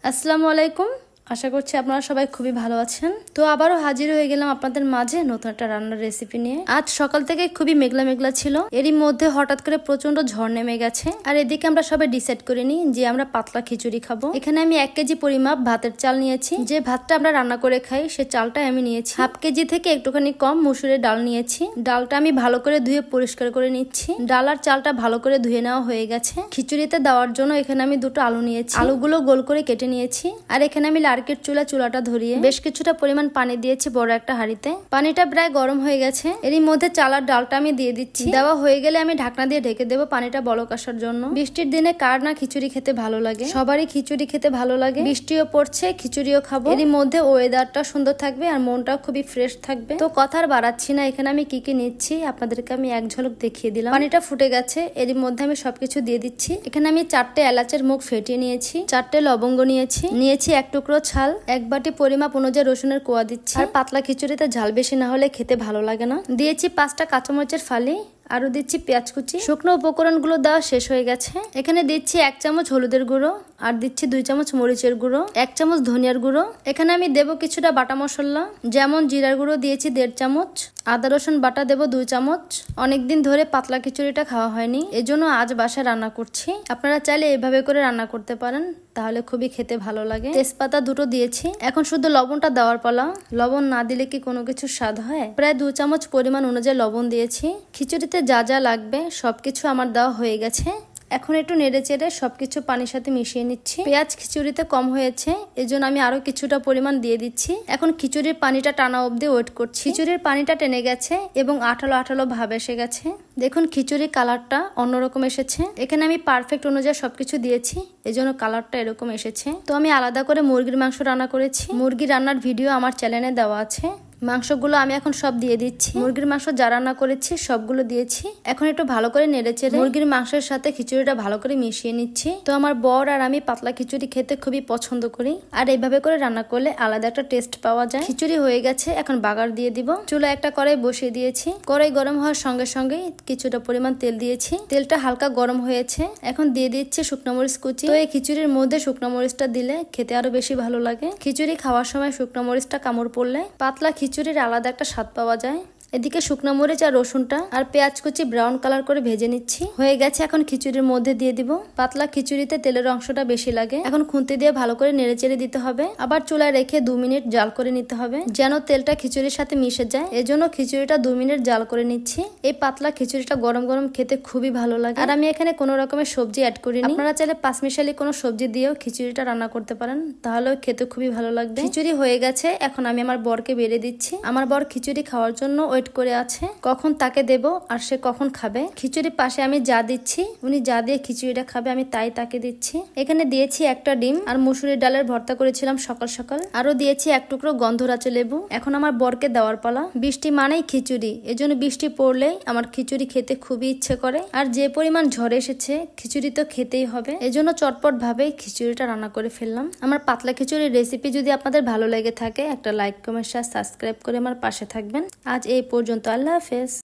আসসালামু আলাইকুম। আশা করছি আপনারা সবাই খুবই ভালো আছেন। তো আবারও হাজির হয়ে গেলাম আপনাদের মাঝে নতুন একটা রান্নার রেসিপি নিয়ে। আজ সকাল থেকে খুবই মেঘলা মেঘলা ছিল, এরই মধ্যে হঠাৎ করে প্রচন্ড ঝড় নেমে গেছে। আর এদিকে আমরা সবাই ডিসাইড করিনি যে আমরা পাতলা খিচুড়ি খাবো। এখানে আমি 1 কেজি পরিমাপ ভাতের চাল নিয়েছি। যে ভাতটা আমরা রান্না করে খাই সে চালটাই আমি নিয়েছি। হাফ কেজি থেকে একটুখানি কম মসুরের ডাল নিয়েছি। ডালটা আমি ভালো করে ধুয়ে পরিষ্কার করে নিচ্ছি। ডাল আর চালটা ভালো করে ধুয়ে নেওয়া হয়ে গেছে। খিচুড়িতে দেওয়ার জন্য এখানে আমি 2টো আলু নিয়েছি। আলুগুলো গোল করে কেটে নিয়েছি। আর এখানে আমি লার্কের চুলাটা ধরিয়ে বেশ কিছুটা পরিমাণ পানি দিয়েছি বড় একটা হাঁড়িতে। পানিটা প্রায় গরম হয়ে গেছে। এরই মধ্যে চাল আর ডালটা আমি দিয়ে দিচ্ছি। দেওয়া হয়ে গেলে আমি ঢাকনা দিয়ে ঢেকে দেবো পানিটা বলক আসার জন্য। বৃষ্টির দিনে কার না খিচুড়ি খেতে ভালো লাগে, সবারই খিচুড়ি খেতে ভালো লাগে। বৃষ্টিও পড়ছে, খিচুড়িও খাবো। এরই মধ্যে ওয়েদারটা সুন্দর থাকবে আর মনটাও খুবই ফ্রেশ থাকবে। তো কথা আর বাড়াচ্ছি না, এখানে আমি কি কি নিচ্ছি আপনাদেরকে আমি এক ঝলক দেখিয়ে দিলাম। পানিটা ফুটে গেছে, এরই মধ্যে আমি সবকিছু দিয়ে দিচ্ছি। এখানে আমি 4টে এলাচের মুখ ফেটিয়ে নিয়েছি, 4টে লবঙ্গ নিয়েছি, 1 টুকরো ছাল, 1 বাটি পরিমাপ অনুযায়ী রসুনের কোয়া দিচ্ছি। আর পাতলা খিচুড়িতে ঝাল বেশি না হলে খেতে ভালো লাগে না। দিয়েছি 5টা কাঁচামরিচের ফালি, আরো দিচ্ছি পেঁয়াজ কুচি। শুকনো উপকরণগুলো দেওয়া শেষ হয়ে গেছে। এখানে দিচ্ছি 1 চামচ হলুদের গুঁড়ো, আর দিচ্ছি 2 চামচ মরিচের গুঁড়ো, 1 চামচ ধনিয়ার গুঁড়ো। এখানে আমি দেবো কিছুটা বাটা মশলা, যেমন জিরার গুঁড়ো দিয়েছি 1.5 চামচ, আদা রসুন বাটা দেবো 2 চামচ। অনেকদিন ধরে পাতলা খিচুড়িটা খাওয়া হয়নি, এজন্য আজ বাসায় রান্না করছি। আপনারা চাইলে এভাবে করে রান্না করতে পারেন, তাহলে খুবই খেতে ভালো লাগে। তেজপাতা 2টো দিয়েছি। এখন শুধু লবণটা দেওয়ার পালা। লবণ না দিলে কি কোনো কিছু স্বাদ হয়? প্রায় 2 চামচ পরিমাণ অনুযায়ী লবণ দিয়েছি। খিচুড়িতে যা যা লাগবে সবকিছু আমার দেওয়া হয়ে গেছে। এখন একটু নেড়ে চেড়ে সবকিছু পানির সাথে মিশিয়ে নিচ্ছি। পেঁয়াজ খিচুড়িতে কম হয়েছে, এজন্য আমি আরো কিছুটা পরিমাণ দিয়ে দিচ্ছি। এখন খিচুড়ির পানিটা টানা অবধি ওয়েট করছি। খিচুড়ির পানিটা টেনে গেছে এবং আঠালো আঠালো ভাব এসে গেছে। দেখুন খিচুড়ির কালারটা অন্যরকম এসেছে। এখানে আমি পারফেক্ট অনুযায়ী সবকিছু দিয়েছি, এজন্য কালারটা এরকম এসেছে। তো আমি আলাদা করে মুরগির মাংস রান্না করেছি। মুরগির রান্নার ভিডিও আমার চ্যানেলে দেওয়া আছে। মাংসগুলো আমি এখন সব দিয়ে দিচ্ছি। মুরগির মাংস যা রান্না করেছি সবগুলো দিয়েছি। এখন একটু ভালো করে নেড়েচেড়ে মুরগির মাংসের সাথে খিচুড়িটা ভালো করে মিশিয়ে নিচ্ছি। তো আমার বর আর আমি পাতলা খিচুড়ি খেতে খুবই পছন্দ করি, আর এইভাবে করে রান্না করলে আলাদা একটা টেস্ট পাওয়া যায়। খিচুড়ি হয়ে গেছে, এখন বাগার দিয়ে দিব। চুলা একটা কড়াই বসিয়ে দিয়েছি। কড়াই গরম হওয়ার সঙ্গে সঙ্গে কিছুটা পরিমাণ তেল দিয়েছি। তেলটা হালকা গরম হয়েছে, এখন দিয়ে দিচ্ছি শুকনো মরিচ কুচি। তো এই খিচুড়ির মধ্যে শুকনো মরিচটা দিলে খেতে আরো বেশি ভালো লাগে। খিচুড়ি খাওয়ার সময় শুকনো মরিচটা কামড় পড়লে পাতলা খিচুড়ির আলাদা একটা স্বাদ পাওয়া যায়। এদিকে শুকনো মরিচ আর রসুনটা আর পেঁয়াজ কুচি ব্রাউন কালার করে ভেজে নিচ্ছি। হয়ে গেছে, এখন খিচুড়ির মধ্যে দিয়ে দিব। পাতলা খিচুড়িতে তেলের অংশটা বেশি লাগে। এখন খুন্তি দিয়ে ভালো করে নেড়েচেড়ে দিতে হবে। আবার চুলায় রেখে 2 মিনিট জাল করে নিতে হবে, যেন তেলটা খিচুড়ির সাথে মিশে যায়। এজন্য খিচুড়িটা 2 মিনিট জাল করে নিচ্ছি। এই পাতলা খিচুড়িটা গরম গরম খেতে খুবই ভালো লাগে। আর আমি এখানে কোনো রকমের সবজি অ্যাড করিনি। আপনারা চাইলে 5 মিশালি কোনো সবজি দিয়েও খিচুড়িটা রান্না করতে পারেন, তাহলেও খেতে খুবই ভালো লাগবে। খিচুড়ি হয়ে গেছে, এখন আমি আমার বরকে বেড়ে দিচ্ছি। আমার বর খিচুড়ি খাওয়ার জন্য ওয়েট করে আছে, কখন তাকে দেব আর সে কখন খাবে। খিচুড়ির পাশে আমি যা দিচ্ছি, উনি যা দিয়ে খিচুড়িটা খাবে আমি তাই তাকে দিচ্ছি। এখানে দিয়েছি 1টা ডিম আর মুসুরির ডালের ভর্তা করেছিলাম সকাল সকাল। আরো দিয়েছি 1 টুকরো গন্ধরাচে লেবু। এখন আমার বরকে দেওয়ার পালা। বৃষ্টি মানেই খিচুড়ি, এজন্য বৃষ্টি পড়লেই আমার খিচুড়ি খেতে খুবই ইচ্ছে করে। আর যে পরিমাণ ঝড় এসেছে, খিচুড়ি তো খেতেই হবে, এজন্য চটপট ভাবে খিচুড়িটা রান্না করে ফেললাম। আমার পাতলা খিচুড়ির রেসিপি যদি আপনাদের ভালো লেগে থাকে, একটা লাইক কমেন্ট শেয়ার সাবস্ক্রাইব করে আমার পাশে থাকবেন। আজ এই পর্যন্ত, আল্লাহ হাফেজ।